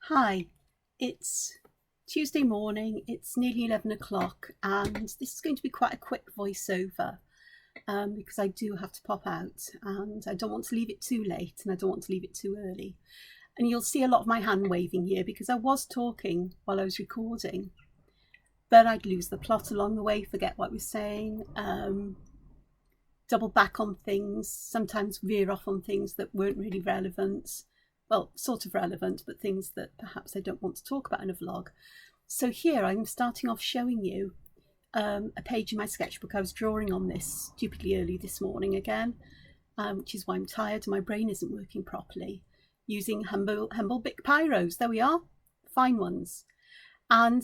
Hi, it's Tuesday morning, it's nearly 11 o'clock, and this is going to be quite a quick voiceover because I do have to pop out and I don't want to leave it too late and I don't want to leave it too early. And you'll see a lot of my hand waving here because I was talking while I was recording, but I'd lose the plot along the way, forget what I was saying, double back on things, sometimes veer off on things that weren't really relevant. Well, sort of relevant, but things that perhaps I don't want to talk about in a vlog. So here I'm starting off showing you a page in my sketchbook. I was drawing on this stupidly early this morning again, which is why I'm tired and my brain isn't working properly, using humble Bic Biros. There we are, fine ones. And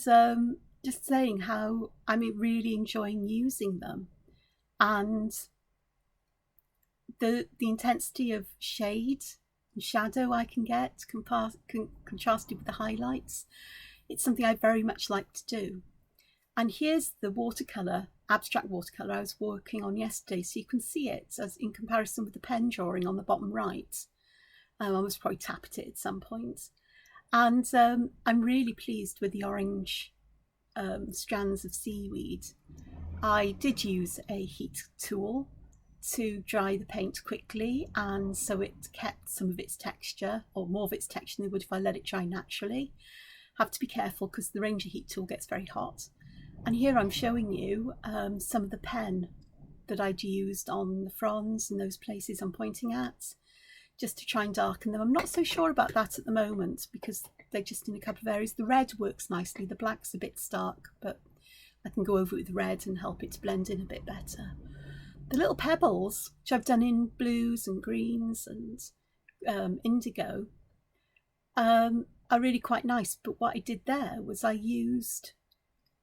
just saying how I'm really enjoying using them. And the intensity of shade and shadow I can get contrasted with the highlights. It's something I very much like to do. And here's the watercolour, abstract watercolour I was working on yesterday, so you can see it as in comparison with the pen drawing on the bottom right. I must probably tap at it at some point. And I'm really pleased with the orange strands of seaweed. I did use a heat tool to dry the paint quickly, and so it kept some of its texture, or more of its texture than it would if I let it dry naturally. Have to be careful because the Ranger heat tool gets very hot. And here I'm showing you some of the pen that I'd used on the fronds and those places I'm pointing at, just to try and darken them. I'm not so sure about that at the moment because they're just in a couple of areas. The red works nicely, the black's a bit stark, but I can go over it with red and help it to blend in a bit better. The little pebbles, which I've done in blues and greens and indigo, are really quite nice. But what I did there was I used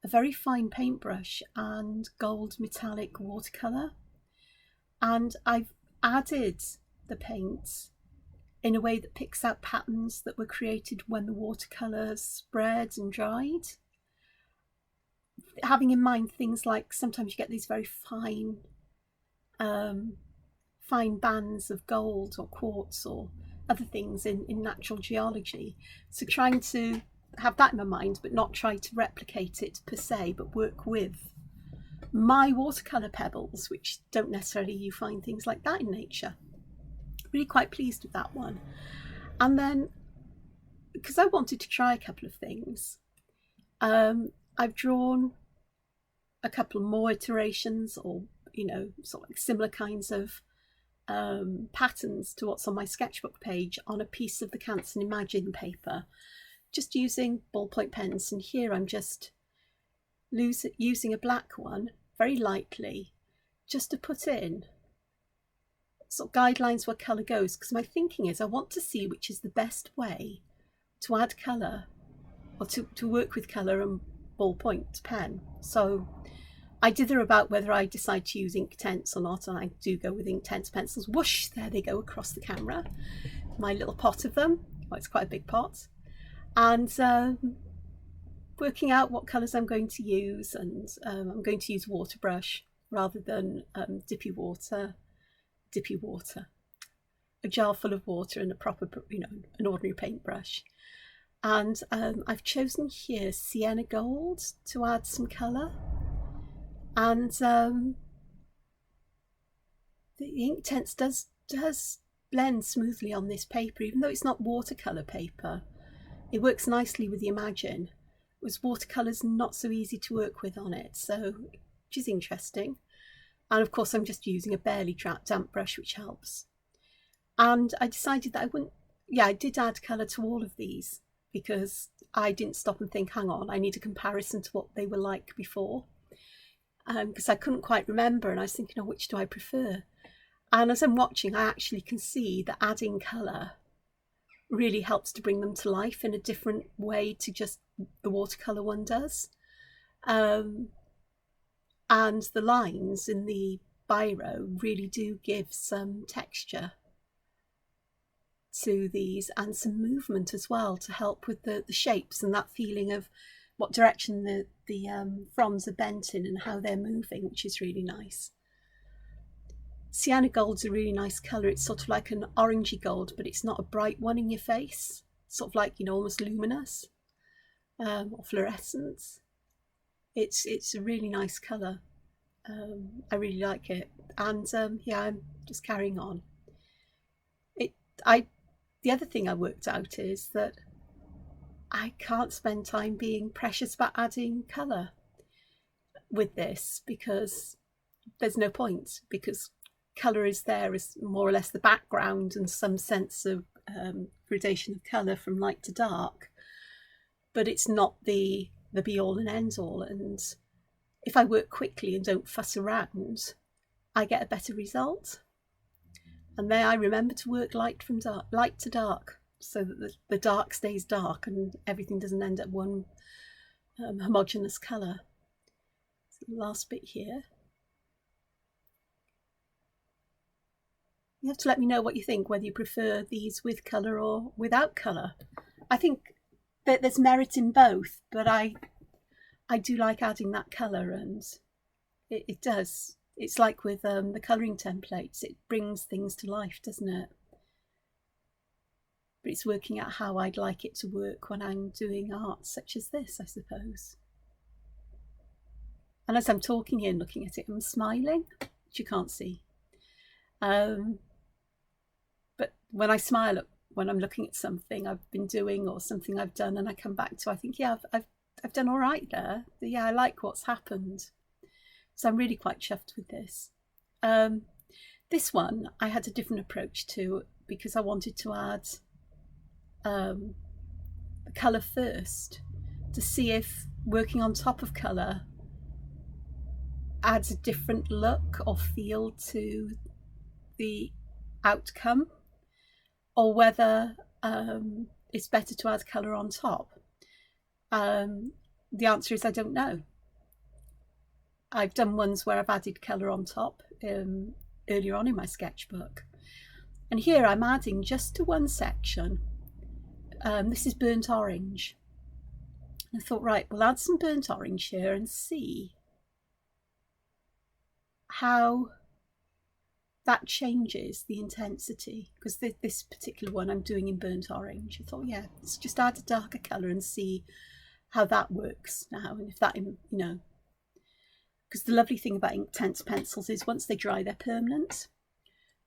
a very fine paintbrush and gold metallic watercolour. And I've added the paint in a way that picks out patterns that were created when the watercolours spread and dried. Having in mind things like sometimes you get these very fine bands of gold or quartz or other things in natural geology. So trying to have that in my mind, but not try to replicate it per se, but work with my watercolour pebbles, which don't necessarily you find things like that in nature. Really quite pleased with that one. And then, because I wanted to try a couple of things, I've drawn a couple more iterations, or sort of like similar kinds of patterns to what's on my sketchbook page on a piece of the Canson Imagine paper, just using ballpoint pens. And here I'm just using a black one very lightly, just to put in sort of guidelines where colour goes, because my thinking is I want to see which is the best way to add colour, or to work with colour and ballpoint pen. So I dither about whether I decide to use Inktense or not, and I do go with Inktense pencils. Whoosh, there they go across the camera. My little pot of them. Well, it's quite a big pot. And working out what colours I'm going to use, and I'm going to use water brush rather than dippy water. A jar full of water and a proper, an ordinary paintbrush. And I've chosen here sienna gold to add some colour. And the Inktense does blend smoothly on this paper, even though it's not watercolour paper. It works nicely with the Imagine, whereas watercolour's not so easy to work with on it, so which is interesting. And of course I'm just using a barely damp brush, which helps. And I decided that I did add colour to all of these because I didn't stop and think, hang on, I need a comparison to what they were like before. Because I couldn't quite remember, and I was thinking, which do I prefer? And as I'm watching, I actually can see that adding colour really helps to bring them to life in a different way to just the watercolour one does. And the lines in the Biro really do give some texture to these, and some movement as well to help with the shapes and that feeling of what direction the fronds are bent in and how they're moving, which is really nice. Sienna gold's a really nice colour. It's sort of like an orangey gold, but it's not a bright one in your face. sort of like, you know, almost luminous or fluorescent. It's a really nice colour. I really like it, and yeah, I'm just carrying on. The other thing I worked out is that I can't spend time being precious about adding colour with this, because there's no point, because colour is there as more or less the background and some sense of gradation of colour from light to dark, but it's not the be all and end all. And if I work quickly and don't fuss around, I get a better result. And then I remember to work light to dark, so that the dark stays dark and everything doesn't end up one homogeneous colour. So the last bit here. You have to let me know what you think, whether you prefer these with colour or without colour. I think that there's merit in both, but I do like adding that colour, and it does. It's like with the colouring templates, it brings things to life, doesn't it? But it's working out how I'd like it to work when I'm doing art such as this, I suppose. And as I'm talking here and looking at it, I'm smiling, which you can't see. But when I smile when I'm looking at something I've been doing or something I've done, and I come back to, I think, yeah, I've done all right there. Yeah, I like what's happened. So I'm really quite chuffed with this. This one I had a different approach to, because I wanted to add the colour first, to see if working on top of colour adds a different look or feel to the outcome, or whether it's better to add colour on top. The answer is I don't know. I've done ones where I've added colour on top earlier on in my sketchbook, and here I'm adding just to one section. This is burnt orange. I thought, right, we'll add some burnt orange here and see how that changes the intensity, because this particular one I'm doing in burnt orange. I thought, yeah, let's just add a darker colour and see how that works now, and if that, you know, because the lovely thing about Inktense pencils is once they dry, they're permanent,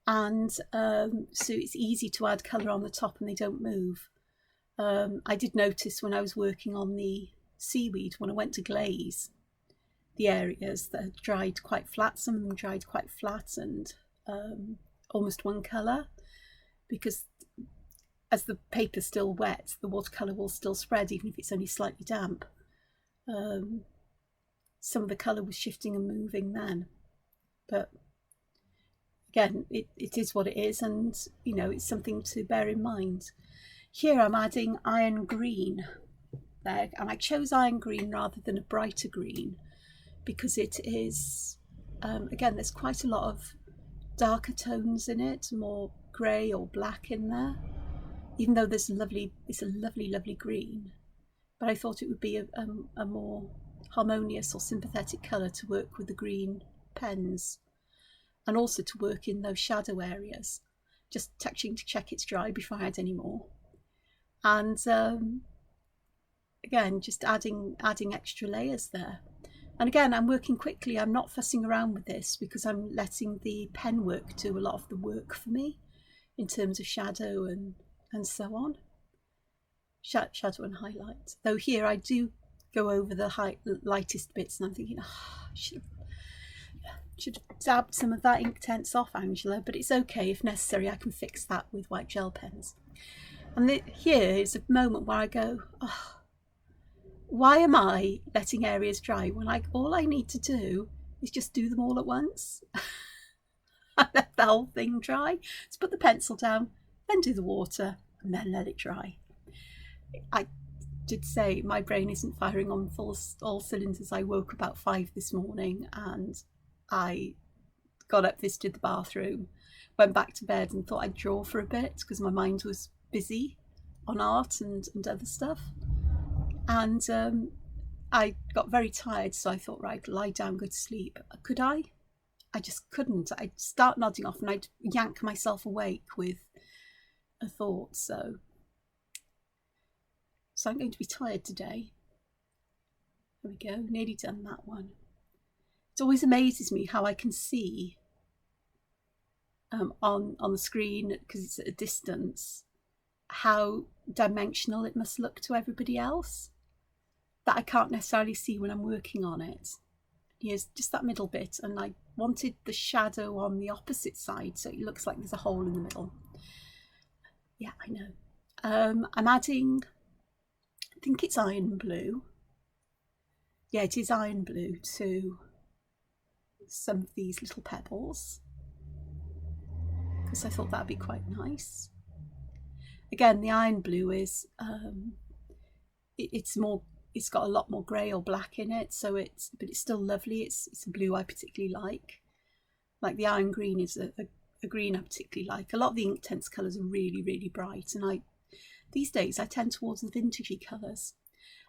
and so it's easy to add colour on the top and they don't move. I did notice when I was working on the seaweed, when I went to glaze the areas that had dried quite flat, some of them dried quite flat and almost one colour, because as the paper's still wet, the watercolour will still spread even if it's only slightly damp. Some of the colour was shifting and moving then, but again, it is what it is, and you know, it's something to bear in mind. Here I'm adding iron green there, and I chose iron green rather than a brighter green because it is, again, there's quite a lot of darker tones in it, more grey or black in there, even though it's a lovely green. But I thought it would be a more harmonious or sympathetic colour to work with the green pens, and also to work in those shadow areas, just touching to check it's dry before I add any more. And again, just adding extra layers there. And again, I'm working quickly. I'm not fussing around with this because I'm letting the pen work do a lot of the work for me in terms of shadow and so on. Shadow and highlight. Though here I do go over the lightest bits, and I'm thinking, oh, I should have dabbed some of that Inktense off, Angela, but it's okay. If necessary, I can fix that with white gel pens. And here is a moment where I go, oh, why am I letting areas dry when all I need to do is just do them all at once? I let the whole thing dry. Let's put the pencil down, then do the water, and then let it dry. I did say my brain isn't firing on all cylinders. I woke about 5 this morning and I got up, visited the bathroom, went back to bed and thought I'd draw for a bit because my mind was busy on art and other stuff. And I got very tired, so I thought, right, lie down, go to sleep. Could I? I just couldn't. I'd start nodding off and I'd yank myself awake with a thought. So so I'm going to be tired today. There we go, nearly done that one. It always amazes me how I can see on the screen, because it's at a distance, how dimensional it must look to everybody else, that I can't necessarily see when I'm working on it. Here's just that middle bit, and I wanted the shadow on the opposite side so it looks like there's a hole in the middle. Yeah, I know. I'm adding, I think it's iron blue. Yeah, it is iron blue to some of these little pebbles, because I thought that'd be quite nice. Again, the iron blue is it's got a lot more grey or black in it, so but it's still lovely. It's a blue I particularly like. Like the iron green is a green I particularly like. A lot of the Inktense colours are really, really bright, and these days I tend towards the vintagey colours.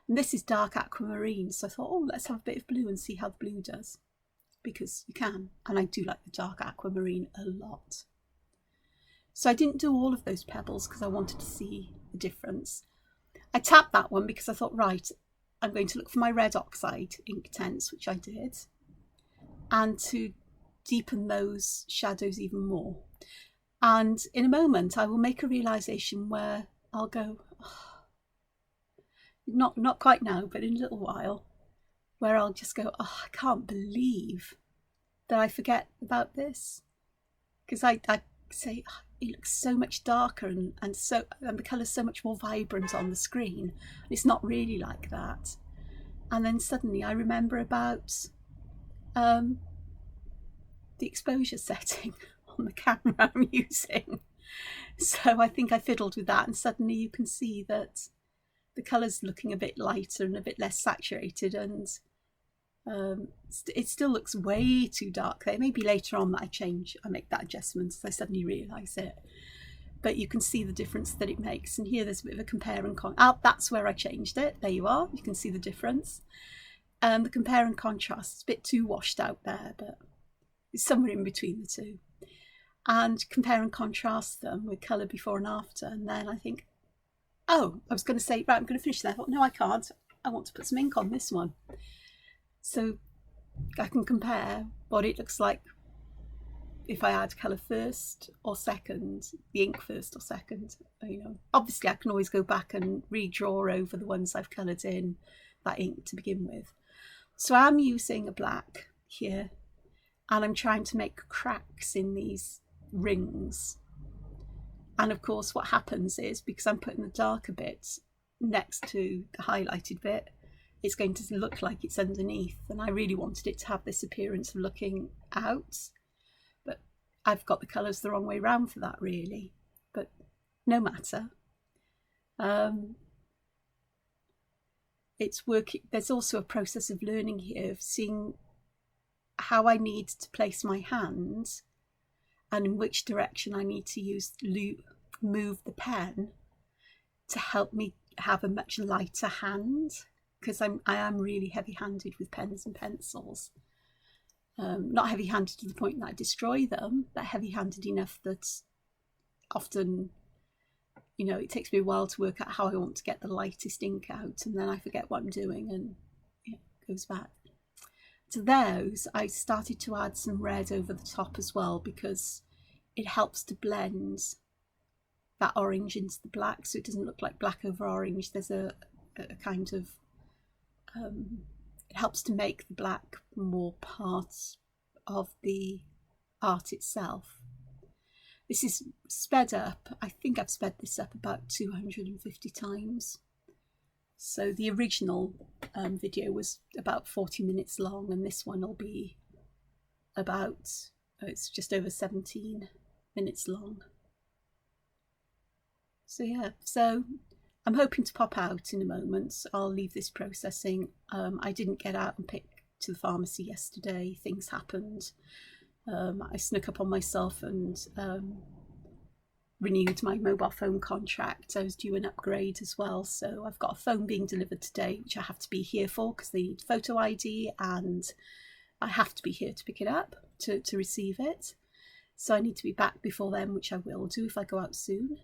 And this is dark aquamarine, so I thought, oh, let's have a bit of blue and see how the blue does, because you can, and I do like the dark aquamarine a lot. So I didn't do all of those pebbles because I wanted to see the difference. I tapped that one because I thought, right, I'm going to look for my red oxide Inktense, which I did, and to deepen those shadows even more. And in a moment I will make a realization where I'll go, oh, not quite now, but in a little while, where I'll just go, oh, I can't believe that I forget about this, because I say, oh, it looks so much darker and the colour's so much more vibrant on the screen. It's not really like that. And then suddenly I remember about the exposure setting on the camera I'm using. So I think I fiddled with that, and suddenly you can see that the colour's looking a bit lighter and a bit less saturated, and it still looks way too dark there. Maybe later on that I make that adjustment as I suddenly realise it. But you can see the difference that it makes. And here there's a bit of a compare and that's where I changed it. There you are. You can see the difference. The compare and contrast is a bit too washed out there, but it's somewhere in between the two. And compare and contrast them with colour before and after. And then I think, oh, I was going to say, right, I'm going to finish there. I thought, no, I can't. I want to put some ink on this one. So I can compare what it looks like if I add colour first or second, the ink first or second. You know, obviously I can always go back and redraw over the ones I've coloured in that ink to begin with. So I'm using a black here, and I'm trying to make cracks in these rings. And of course what happens is, because I'm putting the darker bits next to the highlighted bit, it's going to look like it's underneath, and I really wanted it to have this appearance of looking out, but I've got the colours the wrong way round for that, really. But no matter. It's working. There's also a process of learning here, of seeing how I need to place my hand and in which direction I need to move the pen to help me have a much lighter hand, because I am really heavy-handed with pens and pencils. Not heavy-handed to the point that I destroy them, but heavy-handed enough that often, you know, it takes me a while to work out how I want to get the lightest ink out, and then I forget what I'm doing and it goes back. To those, I started to add some red over the top as well, because it helps to blend that orange into the black, so it doesn't look like black over orange. There's a kind of it helps to make the black more part of the art itself. This is sped up. I think I've sped this up about 250 times. So the original video was about 40 minutes long, and this one will be about, it's just over 17 minutes long. So yeah, so I'm hoping to pop out in a moment. I'll leave this processing. I didn't get out and pick to the pharmacy yesterday. Things happened. I snuck up on myself and renewed my mobile phone contract. I was due an upgrade as well. So I've got a phone being delivered today, which I have to be here for because they need photo ID, and I have to be here to pick it up to receive it. So I need to be back before then, which I will do if I go out soon.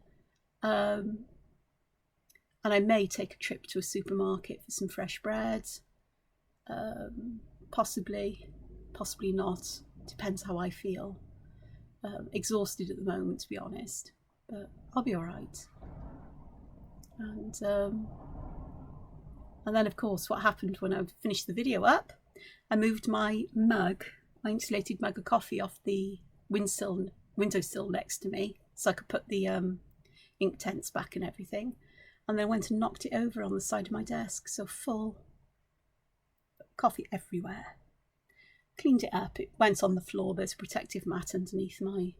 And I may take a trip to a supermarket for some fresh bread. Possibly not. Depends how I feel. Exhausted at the moment, to be honest, but I'll be all right. And then, of course, what happened when I finished the video up, I moved my insulated mug of coffee off the windowsill next to me, so I could put the Inktense back and everything. And then I went and knocked it over on the side of my desk, so full coffee everywhere. Cleaned it up, it went on the floor. There's a protective mat underneath my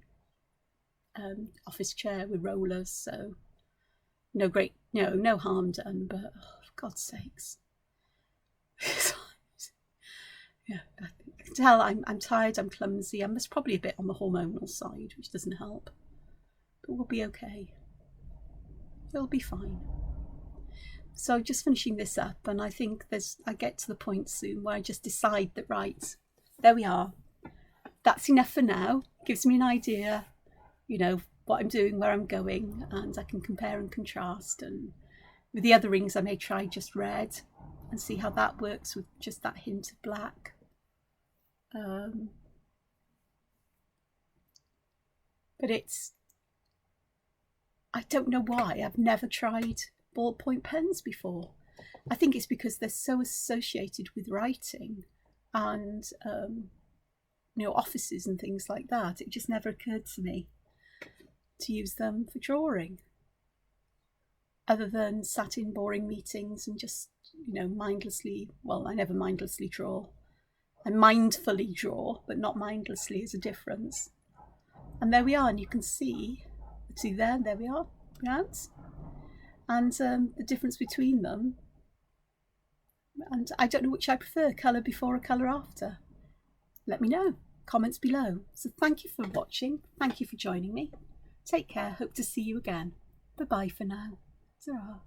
office chair with rollers, so no harm done, but oh, for God's sakes. Yeah, I can tell I'm tired, I'm clumsy, I'm probably a bit on the hormonal side, which doesn't help, but we'll be okay. It'll be fine. So just finishing this up, and I think I get to the point soon where I just decide that, right, there we are. That's enough for now. Gives me an idea, what I'm doing, where I'm going, and I can compare and contrast. And with the other rings, I may try just red and see how that works with just that hint of black. But I don't know why I've never tried ballpoint pens before. I think it's because they're so associated with writing and offices and things like that. It just never occurred to me to use them for drawing, other than sat in boring meetings and just mindlessly, well, I never mindlessly draw. I mindfully draw, but not mindlessly is a difference. And there we are, and you can see there we are, right? And the difference between them. And I don't know which I prefer, colour before or colour after. Let me know, comments below. So thank you for watching, thank you for joining me. Take care, hope to see you again. Bye bye for now. Ta-ra.